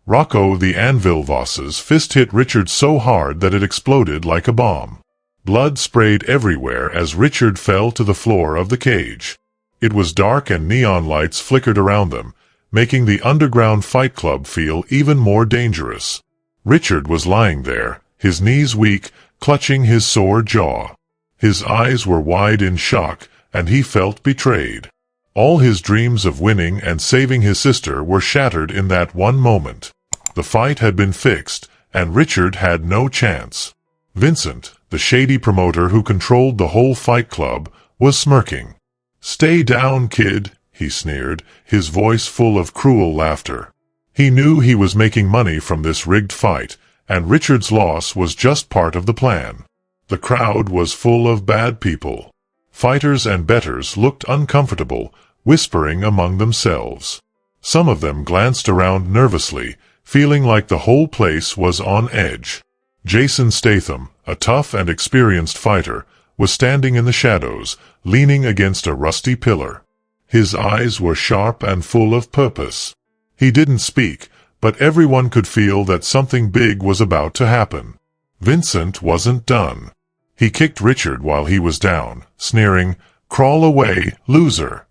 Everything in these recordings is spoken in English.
Rocco the Anvil Voss's fist hit Richard so hard that it exploded like a bomb. Blood sprayed everywhere as Richard fell to the floor of the cage. It was dark and neon lights flickered around them, making the underground fight club feel even more dangerous. Richard was lying there, his knees weak, clutching his sore jaw. His eyes were wide in shock, and he felt betrayed. All his dreams of winning and saving his sister were shattered in that one moment. The fight had been fixed, and Richard had no chance. Vincent, the shady promoter who controlled the whole fight club, was smirking. "Stay down, kid," he sneered, his voice full of cruel laughter. He knew he was making money from this rigged fight, and Richard's loss was just part of the plan. The crowd was full of bad people. Fighters and bettors looked uncomfortable, whispering among themselves. Some of them glanced around nervously, feeling like the whole place was on edge. Jason Statham, a tough and experienced fighter, was standing in the shadows, leaning against a rusty pillar. His eyes were sharp and full of purpose. He didn't speak, but everyone could feel that something big was about to happen. Vincent wasn't done. He kicked Richard while he was down, sneering, "Crawl away, loser."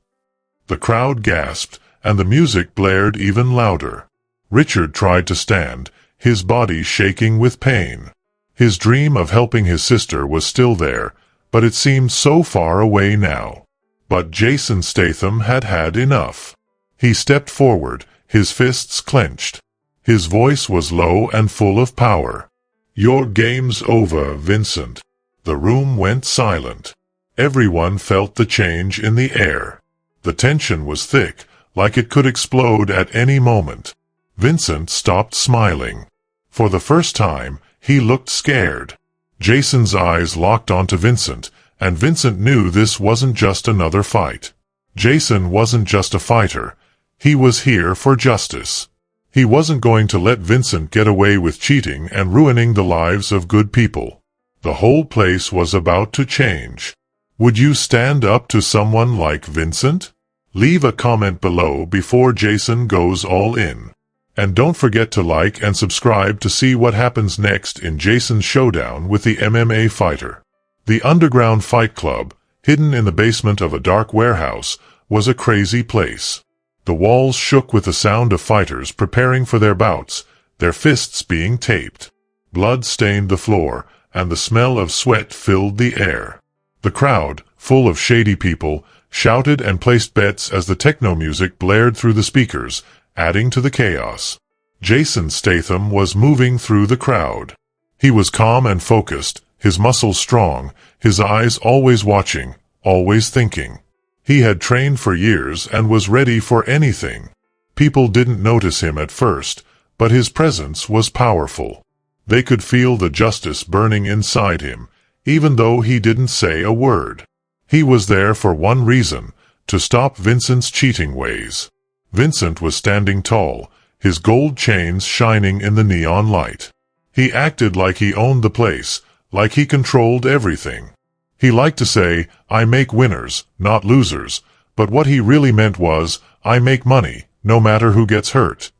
The crowd gasped, and the music blared even louder. Richard tried to stand, his body shaking with pain. His dream of helping his sister was still there, but it seemed so far away now. But Jason Statham had had enough. He stepped forward, his fists clenched. His voice was low and full of power. "Your game's over, Vincent." The room went silent. Everyone felt the change in the air. The tension was thick, like it could explode at any moment. Vincent stopped smiling. For the first time, he looked scared. Jason's eyes locked onto Vincent, and Vincent knew this wasn't just another fight. Jason wasn't just a fighter. He was here for justice. He wasn't going to let Vincent get away with cheating and ruining the lives of good people. The whole place was about to change. Would you stand up to someone like Vincent? Leave a comment below before Jason goes all in. And don't forget to like and subscribe to see what happens next in Jason's showdown with the MMA fighter. The underground fight club, hidden in the basement of a dark warehouse, was a crazy place. The walls shook with the sound of fighters preparing for their bouts, their fists being taped. Blood stained the floor, and the smell of sweat filled the air. The crowd, full of shady people, shouted and placed bets as the techno music blared through the speakers, adding to the chaos. Jason Statham was moving through the crowd. He was calm and focused, his muscles strong, his eyes always watching, always thinking. He had trained for years and was ready for anything. People didn't notice him at first, but his presence was powerful. They could feel the justice burning inside him, even though he didn't say a word. He was there for one reason, to stop Vincent's cheating ways. Vincent was standing tall, his gold chains shining in the neon light. He acted like he owned the place, like he controlled everything. He liked to say, "I make winners, not losers," but what he really meant was, "I make money, no matter who gets hurt."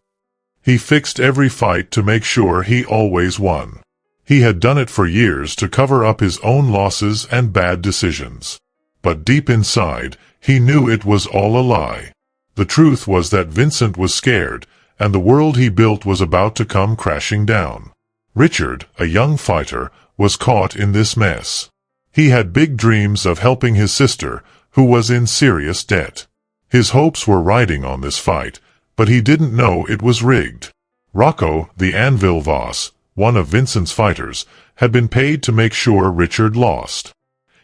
He fixed every fight to make sure he always won. He had done it for years to cover up his own losses and bad decisions. But deep inside, he knew it was all a lie. The truth was that Vincent was scared, and the world he built was about to come crashing down. Richard, a young fighter, was caught in this mess. He had big dreams of helping his sister, who was in serious debt. His hopes were riding on this fight, but he didn't know it was rigged. Rocco, the Anvil Voss, one of Vincent's fighters, had been paid to make sure Richard lost.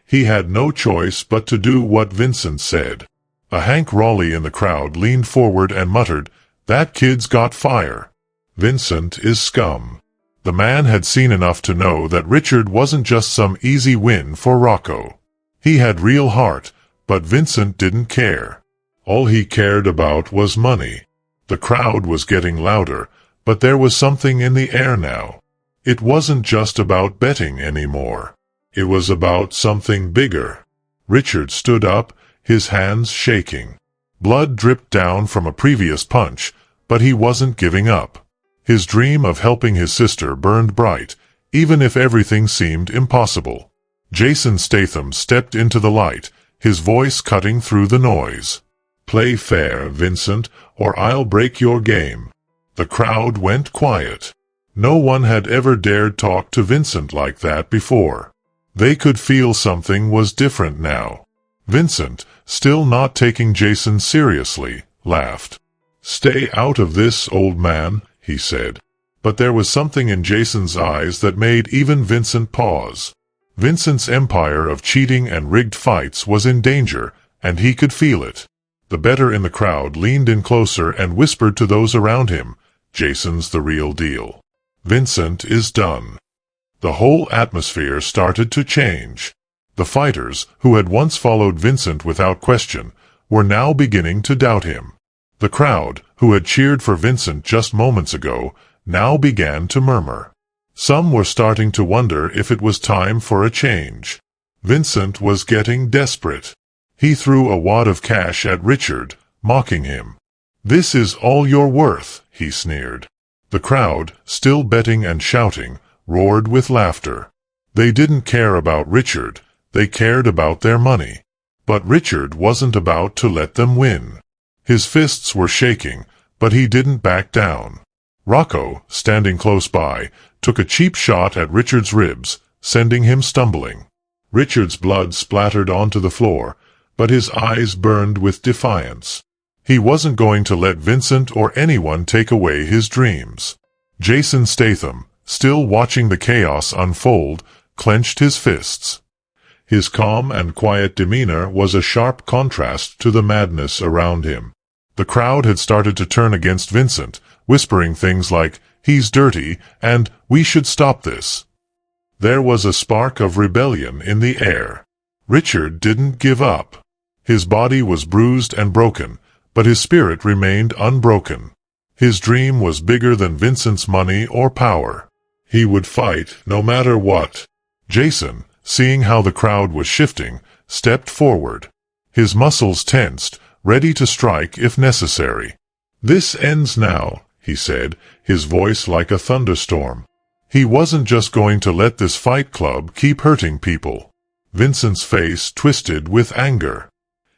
He had no choice but to do what Vincent said. A Hank Raleigh in the crowd leaned forward and muttered, "That kid's got fire. Vincent is scum." The man had seen enough to know that Richard wasn't just some easy win for Rocco. He had real heart, but Vincent didn't care. All he cared about was money. The crowd was getting louder, but there was something in the air now. It wasn't just about betting anymore. It was about something bigger. Richard stood up, his hands shaking. Blood dripped down from a previous punch, but he wasn't giving up. His dream of helping his sister burned bright, even if everything seemed impossible. Jason Statham stepped into the light, his voice cutting through the noise. "Play fair, Vincent, or I'll break your game." The crowd went quiet. No one had ever dared talk to Vincent like that before. They could feel something was different now. Vincent, still not taking Jason seriously, laughed. "Stay out of this, old man," he said. But there was something in Jason's eyes that made even Vincent pause. Vincent's empire of cheating and rigged fights was in danger, and he could feel it. The bettor in the crowd leaned in closer and whispered to those around him, "Jason's the real deal. Vincent is done." The whole atmosphere started to change. The fighters, who had once followed Vincent without question, were now beginning to doubt him. The crowd, who had cheered for Vincent just moments ago, now began to murmur. Some were starting to wonder if it was time for a change. Vincent was getting desperate. He threw a wad of cash at Richard, mocking him. "This is all you're worth," he sneered. The crowd, still betting and shouting, roared with laughter. They didn't care about Richard, they cared about their money. But Richard wasn't about to let them win. His fists were shaking, but he didn't back down. Rocco, standing close by, took a cheap shot at Richard's ribs, sending him stumbling. Richard's blood splattered onto the floor, but his eyes burned with defiance. He wasn't going to let Vincent or anyone take away his dreams. Jason Statham, still watching the chaos unfold, clenched his fists. His calm and quiet demeanor was a sharp contrast to the madness around him. The crowd had started to turn against Vincent, whispering things like, "He's dirty," and "We should stop this." There was a spark of rebellion in the air. Richard didn't give up. His body was bruised and broken, but his spirit remained unbroken. His dream was bigger than Vincent's money or power. He would fight no matter what. Jason, seeing how the crowd was shifting, stepped forward. His muscles tensed, ready to strike if necessary. "This ends now," he said, his voice like a thunderstorm. He wasn't just going to let this fight club keep hurting people. Vincent's face twisted with anger.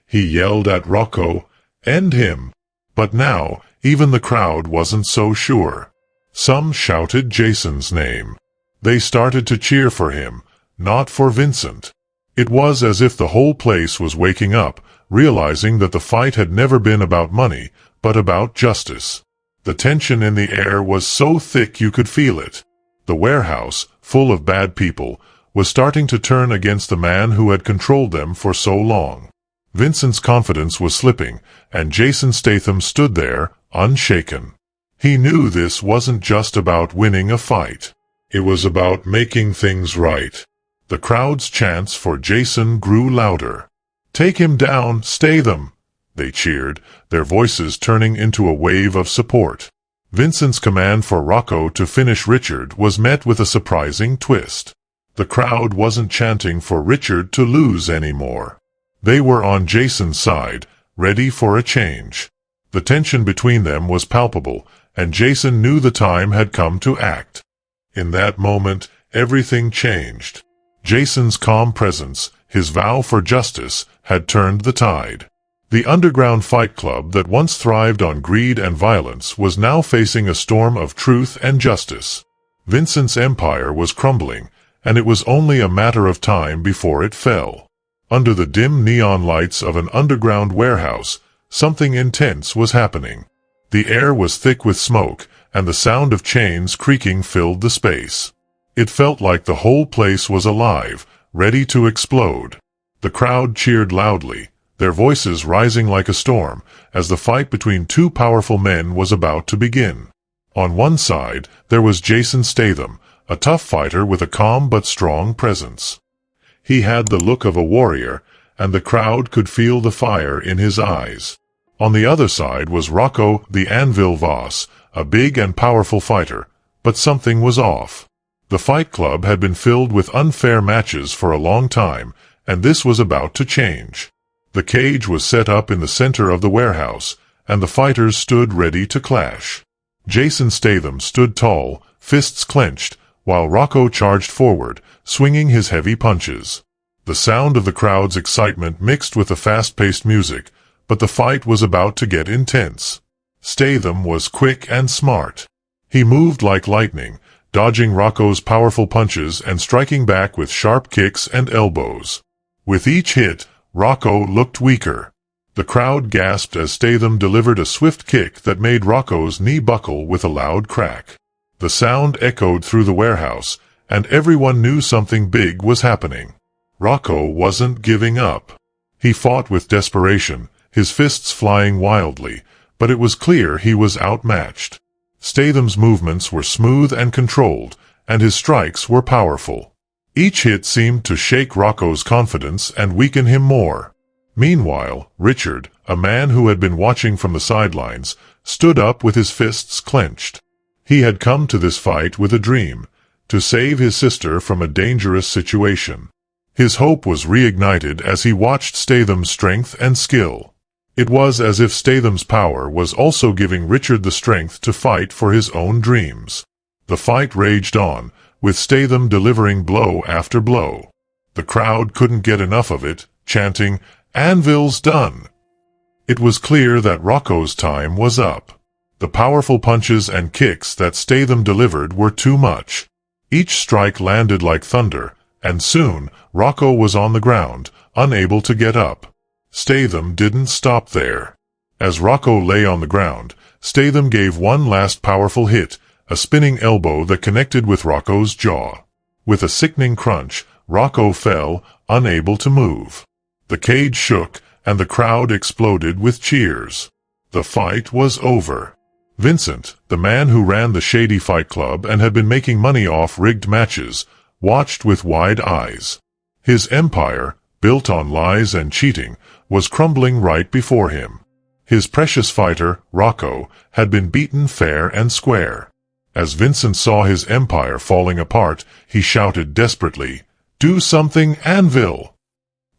He yelled at Rocco, "End him!" But now, even the crowd wasn't so sure. Some shouted Jason's name. They started to cheer for him, not for Vincent. It was as if the whole place was waking up, realizing that the fight had never been about money, but about justice. The tension in the air was so thick you could feel it. The warehouse, full of bad people, was starting to turn against the man who had controlled them for so long. Vincent's confidence was slipping, and Jason Statham stood there, unshaken. He knew this wasn't just about winning a fight. It was about making things right. The crowd's chants for Jason grew louder. "Take him down, Statham!" they cheered, their voices turning into a wave of support. Vincent's command for Rocco to finish Richard was met with a surprising twist. The crowd wasn't chanting for Richard to lose anymore. They were on Jason's side, ready for a change. The tension between them was palpable, and Jason knew the time had come to act. In that moment, everything changed. Jason's calm presence, his vow for justice, had turned the tide. The underground fight club that once thrived on greed and violence was now facing a storm of truth and justice. Vincent's empire was crumbling, and it was only a matter of time before it fell. Under the dim neon lights of an underground warehouse, something intense was happening. The air was thick with smoke, and the sound of chains creaking filled the space. It felt like the whole place was alive, ready to explode. The crowd cheered loudly, their voices rising like a storm, as the fight between two powerful men was about to begin. On one side, there was Jason Statham, a tough fighter with a calm but strong presence. He had the look of a warrior, and the crowd could feel the fire in his eyes. On the other side was Rocco the Anvil Voss, a big and powerful fighter, but something was off. The fight club had been filled with unfair matches for a long time, and this was about to change. The cage was set up in the center of the warehouse, and the fighters stood ready to clash. Jason Statham stood tall, fists clenched, while Rocco charged forward, swinging his heavy punches. The sound of the crowd's excitement mixed with the fast-paced music, but the fight was about to get intense. Statham was quick and smart. He moved like lightning, dodging Rocco's powerful punches and striking back with sharp kicks and elbows. With each hit, Rocco looked weaker. The crowd gasped as Statham delivered a swift kick that made Rocco's knee buckle with a loud crack. The sound echoed through the warehouse, and everyone knew something big was happening. Rocco wasn't giving up. He fought with desperation, his fists flying wildly, but it was clear he was outmatched. Statham's movements were smooth and controlled, and his strikes were powerful. Each hit seemed to shake Rocco's confidence and weaken him more. Meanwhile, Richard, a man who had been watching from the sidelines, stood up with his fists clenched. He had come to this fight with a dream, to save his sister from a dangerous situation. His hope was reignited as he watched Statham's strength and skill. It was as if Statham's power was also giving Richard the strength to fight for his own dreams. The fight raged on, with Statham delivering blow after blow. The crowd couldn't get enough of it, chanting, "Anvil's done!" It was clear that Rocco's time was up. The powerful punches and kicks that Statham delivered were too much. Each strike landed like thunder, and soon Rocco was on the ground, unable to get up. Statham didn't stop there. As Rocco lay on the ground, Statham gave one last powerful hit, a spinning elbow that connected with Rocco's jaw. With a sickening crunch, Rocco fell, unable to move. The cage shook, and the crowd exploded with cheers. The fight was over. Vincent, the man who ran the shady fight club and had been making money off rigged matches, watched with wide eyes. His empire, built on lies and cheating, was crumbling right before him. His precious fighter, Rocco, had been beaten fair and square. As Vincent saw his empire falling apart, he shouted desperately, "Do something, Anvil!"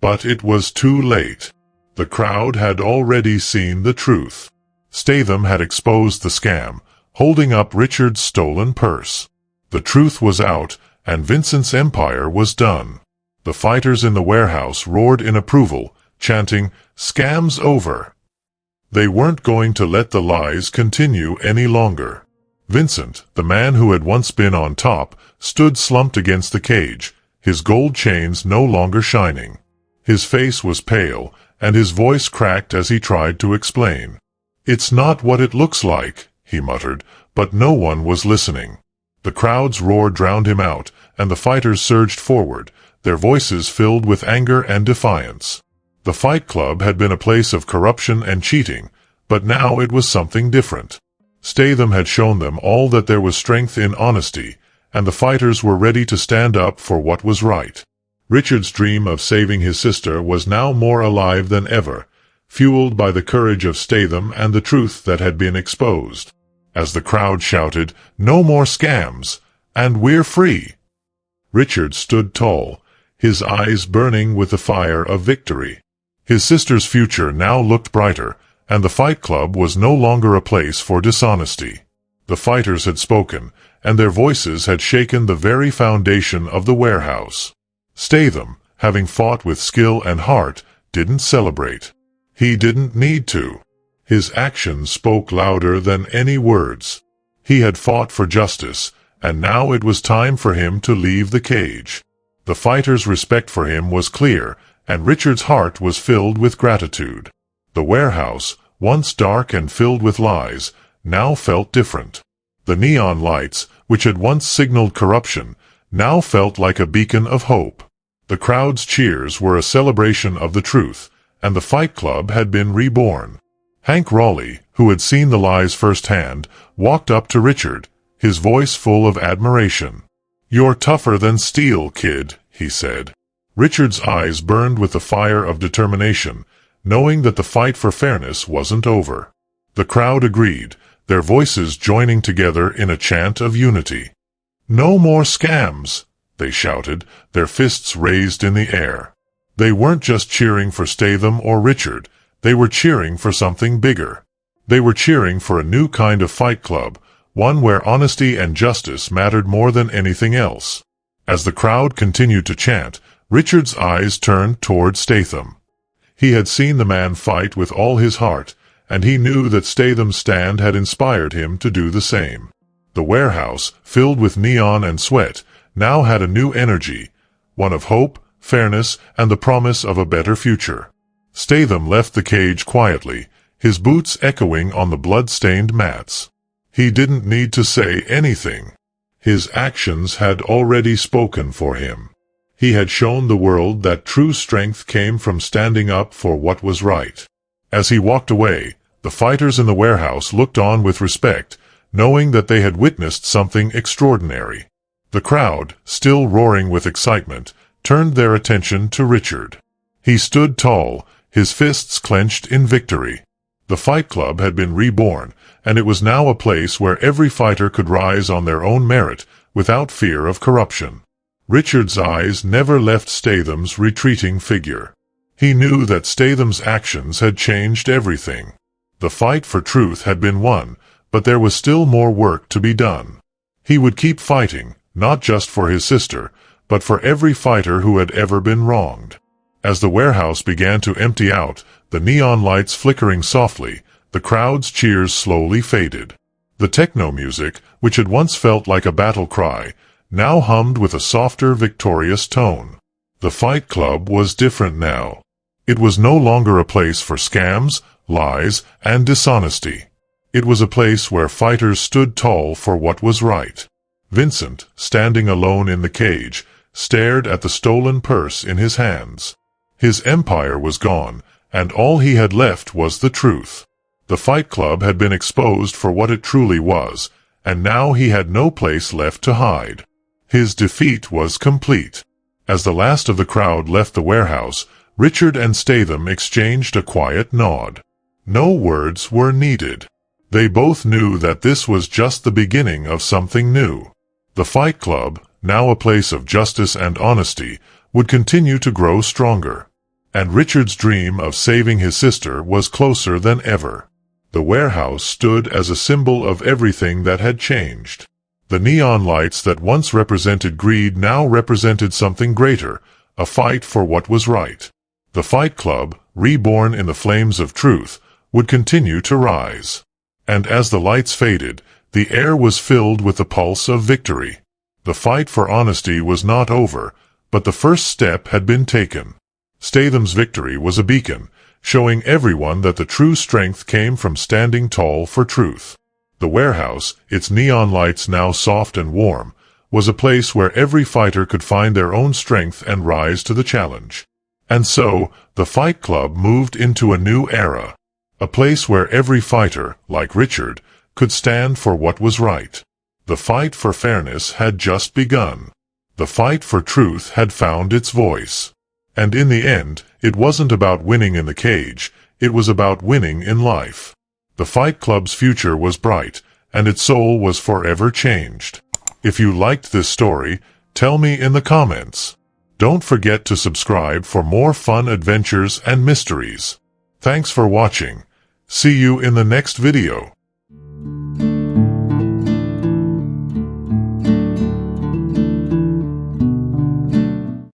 But it was too late. The crowd had already seen the truth. Statham had exposed the scam, holding up Richard's stolen purse. The truth was out, and Vincent's empire was done. The fighters in the warehouse roared in approval, chanting, "Scam's over." They weren't going to let the lies continue any longer. Vincent, the man who had once been on top, stood slumped against the cage, his gold chains no longer shining. His face was pale, and his voice cracked as he tried to explain. "It's not what it looks like," he muttered, but no one was listening. The crowd's roar drowned him out, and the fighters surged forward, their voices filled with anger and defiance. The Fight Club had been a place of corruption and cheating, but now it was something different. Statham had shown them all that there was strength in honesty, and the fighters were ready to stand up for what was right. Richard's dream of saving his sister was now more alive than ever, fueled by the courage of Statham and the truth that had been exposed. As the crowd shouted, "No more scams!" and "We're free!" Richard stood tall, his eyes burning with the fire of victory. His sister's future now looked brighter, and the Fight Club was no longer a place for dishonesty. The fighters had spoken, and their voices had shaken the very foundation of the warehouse. Statham, having fought with skill and heart, didn't celebrate. He didn't need to. His actions spoke louder than any words. He had fought for justice, and now it was time for him to leave the cage. The fighters' respect for him was clear, and Richard's heart was filled with gratitude. The warehouse, once dark and filled with lies, now felt different. The neon lights, which had once signaled corruption, now felt like a beacon of hope. The crowd's cheers were a celebration of the truth, and the Fight Club had been reborn. Hank Raleigh, who had seen the lies firsthand, walked up to Richard, his voice full of admiration. "You're tougher than steel, kid," he said. Richard's eyes burned with the fire of determination, knowing that the fight for fairness wasn't over. The crowd agreed, their voices joining together in a chant of unity. "No more scams!" they shouted, their fists raised in the air. They weren't just cheering for Statham or Richard, they were cheering for something bigger. They were cheering for a new kind of Fight Club, one where honesty and justice mattered more than anything else. As the crowd continued to chant, Richard's eyes turned toward Statham. He had seen the man fight with all his heart, and he knew that Statham's stand had inspired him to do the same. The warehouse, filled with neon and sweat, now had a new energy, one of hope, fairness, and the promise of a better future. Statham left the cage quietly, his boots echoing on the blood-stained mats. He didn't need to say anything. His actions had already spoken for him. He had shown the world that true strength came from standing up for what was right. As he walked away, the fighters in the warehouse looked on with respect, knowing that they had witnessed something extraordinary. The crowd, still roaring with excitement, turned their attention to Richard. He stood tall, his fists clenched in victory. The Fight Club had been reborn, and it was now a place where every fighter could rise on their own merit, without fear of corruption. Richard's eyes never left Statham's retreating figure. He knew that Statham's actions had changed everything. The fight for truth had been won, but there was still more work to be done. He would keep fighting, not just for his sister, but for every fighter who had ever been wronged. As the warehouse began to empty out, the neon lights flickering softly, the crowd's cheers slowly faded. The techno music, which had once felt like a battle cry, now hummed with a softer, victorious tone. The Fight Club was different now. It was no longer a place for scams, lies, and dishonesty. It was a place where fighters stood tall for what was right. Vincent, standing alone in the cage, stared at the stolen purse in his hands. His empire was gone, and all he had left was the truth. The Fight Club had been exposed for what it truly was, and now he had no place left to hide. His defeat was complete. As the last of the crowd left the warehouse, Richard and Statham exchanged a quiet nod. No words were needed. They both knew that this was just the beginning of something new. The Fight Club, now a place of justice and honesty, would continue to grow stronger. And Richard's dream of saving his sister was closer than ever. The warehouse stood as a symbol of everything that had changed. The neon lights that once represented greed now represented something greater, a fight for what was right. The Fight Club, reborn in the flames of truth, would continue to rise. And as the lights faded, the air was filled with the pulse of victory. The fight for honesty was not over, but the first step had been taken. Statham's victory was a beacon, showing everyone that the true strength came from standing tall for truth. The warehouse, its neon lights now soft and warm, was a place where every fighter could find their own strength and rise to the challenge. And so, the Fight Club moved into a new era. A place where every fighter, like Richard, could stand for what was right. The fight for fairness had just begun. The fight for truth had found its voice. And in the end, it wasn't about winning in the cage, it was about winning in life. The Fight Club's future was bright, and its soul was forever changed. If you liked this story, tell me in the comments. Don't forget to subscribe for more fun adventures and mysteries. Thanks for watching. See you in the next video.